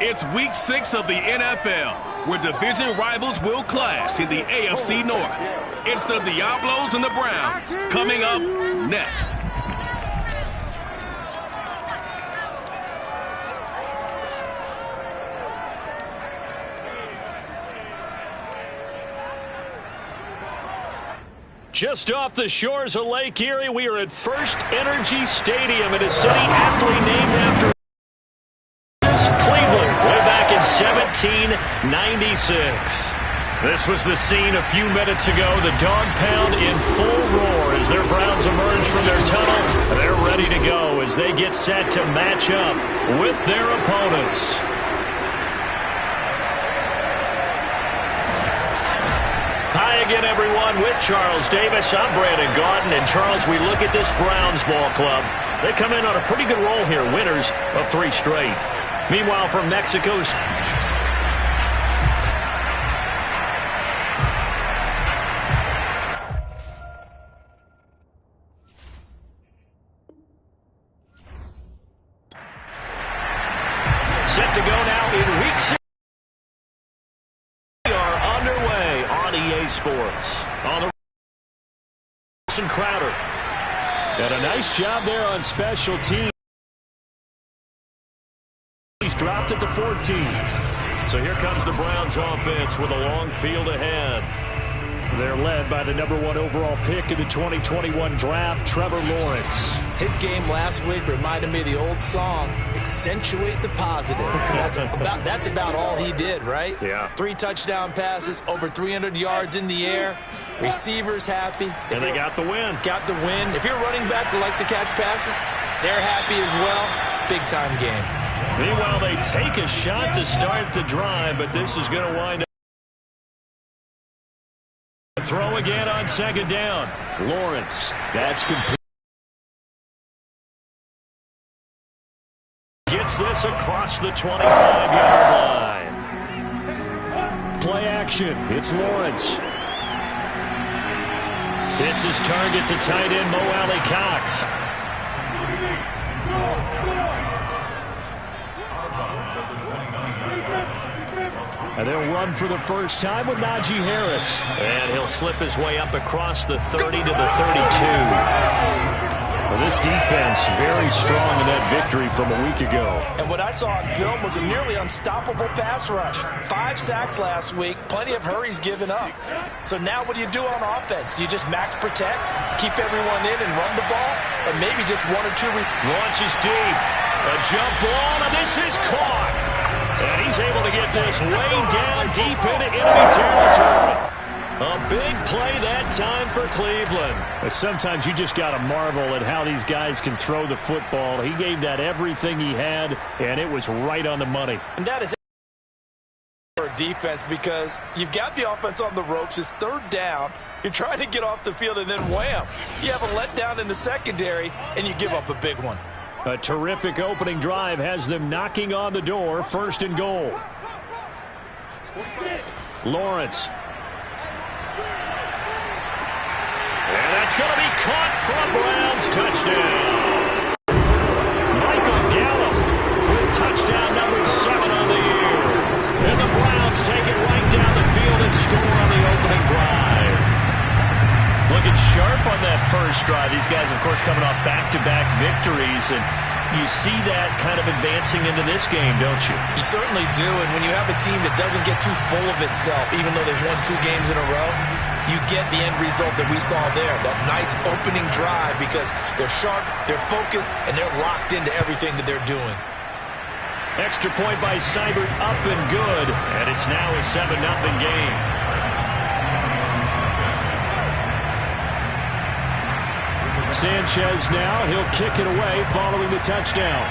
It's week 6 of the NFL, where division rivals will clash in the AFC North. It's the Diablos and the Browns coming up next. Just off the shores of Lake Erie, we are at First Energy Stadium in a city aptly named after Cleveland, way back in 1796. This was the scene a few minutes ago. The dog pound in full roar as their Browns emerge from their tunnel. They're ready to go as they get set to match up with their opponents. Hi again, everyone. With Charles Davis, I'm Brandon Gaudin. And, Charles, we look at this Browns ball club. They come in on a pretty good roll here, winners of 3 straight. Meanwhile, from Mexico, set to go now in week 6. We are underway on EA Sports. On the Crowder. Got a nice job there on special teams. He's dropped at the 14. So here comes the Browns offense with a long field ahead. They're led by the #1 overall pick in the 2021 draft, Trevor Lawrence. His game last week reminded me of the old song, accentuate the positive. That's about all he did, right? Yeah. 3 touchdown passes, over 300 yards in the air. Receivers happy. And they got the win. Got the win. If you're a running back that likes to catch passes, they're happy as well. Big-time game. Meanwhile, they take a shot to start the drive, but this is going to wind up. Throw again on second down. Lawrence. That's complete. Gets this across the 25-yard line. Play action. It's Lawrence. Hits his target, the tight end, Mo Alley Cox. And they'll run for the first time with Najee Harris. And he'll slip his way up across the 30 to the 32. Well, this defense very strong in that victory from a week ago. And what I saw on film was a nearly unstoppable pass rush. 5 sacks last week, plenty of hurries given up. So now what do you do on offense? You just max protect, keep everyone in and run the ball, or maybe just 1 or 2. Launches deep. A jump ball, and this is caught. And he's able to get this way down deep into enemy territory. A big play that time for Cleveland. Sometimes you just got to marvel at how these guys can throw the football. He gave that everything he had, and it was right on the money. And that is for defense because you've got the offense on the ropes. It's 3rd down. You're trying to get off the field, and then wham. You have a letdown in the secondary, and you give up a big one. A terrific opening drive has them knocking on the door. 1st and goal. Lawrence. And that's going to be caught for a Browns touchdown. Michael Gallup with touchdown number 7 on the year. And the Browns take it right down the field and score on the opening drive. Looking sharp on that first drive. These guys, of course, coming off back-to-back victories, and you see that kind of advancing into this game, don't you? You certainly do, and when you have a team that doesn't get too full of itself, even though they've won 2 games in a row, you get the end result that we saw there, that nice opening drive, because they're sharp, they're focused, and they're locked into everything that they're doing. Extra point by Seibert, up and good, and it's now a 7-0 game. Sanchez now, he'll kick it away following the touchdown.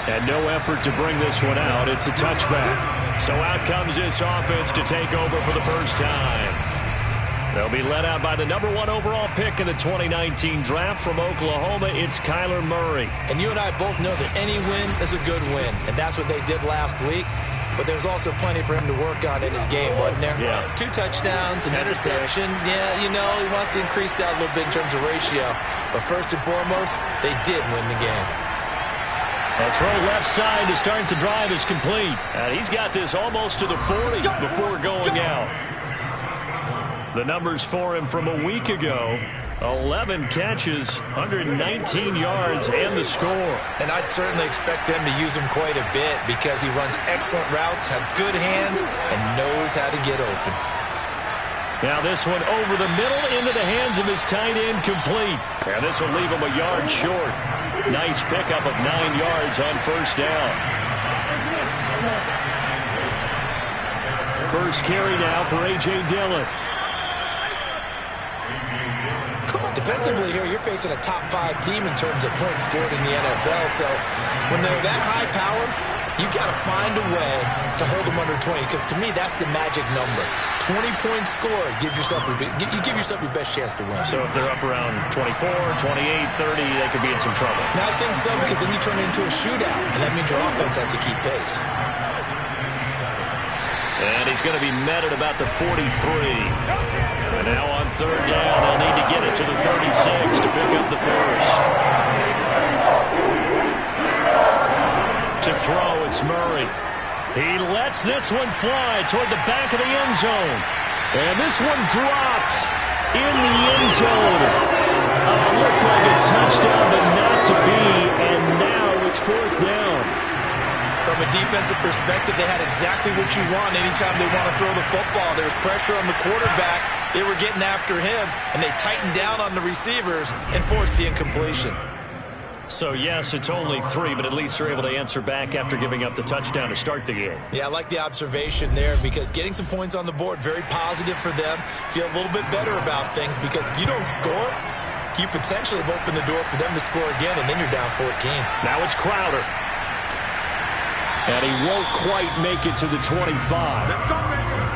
And no effort to bring this one out. It's a touchback. So out comes this offense to take over for the first time. They'll be led out by the #1 overall pick in the 2019 draft from Oklahoma. It's Kyler Murray. And you and I both know that any win is a good win, and that's what they did last week. But there's also plenty for him to work on in his game, wasn't there? Yeah. 2 touchdowns, an interception. Yeah, you know, he wants to increase that a little bit in terms of ratio. But first and foremost, they did win the game. A throw left side to start the drive is complete. And he's got this almost to the 40 before going out. The numbers for him from a week ago: 11 catches, 119 yards, and the score. And I'd certainly expect them to use him quite a bit because he runs excellent routes, has good hands, and knows how to get open. Now this one over the middle into the hands of his tight end, complete. And this will leave him a yard short. Nice pickup of 9 yards on first down. First carry now for A.J. Dillon. Defensively here, you're facing a top-5 team in terms of points scored in the NFL. So when they're that high-powered, you've got to find a way to hold them under 20, because to me, that's the magic number. 20-point score gives yourself you give yourself your best chance to win. So if they're up around 24, 28, 30, they could be in some trouble. Now, I think so, because then you turn it into a shootout, and that means your offense has to keep pace. And he's going to be met at about the 43. And now on third down, they'll need to get it to the 36 to pick up the first. To throw, it's Murray. He lets this one fly toward the back of the end zone. And this one dropped in the end zone. Looked like a touchdown, but not to be. And now it's fourth down. From a defensive perspective, they had exactly what you want anytime they want to throw the football. There was pressure on the quarterback. They were getting after him, and they tightened down on the receivers and forced the incompletion. So, yes, it's only 3, but at least they're able to answer back after giving up the touchdown to start the game. Yeah, I like the observation there, because getting some points on the board, very positive for them. Feel a little bit better about things, because if you don't score, you potentially have opened the door for them to score again, and then you're down 14. Now it's Crowder. And he won't quite make it to the 25.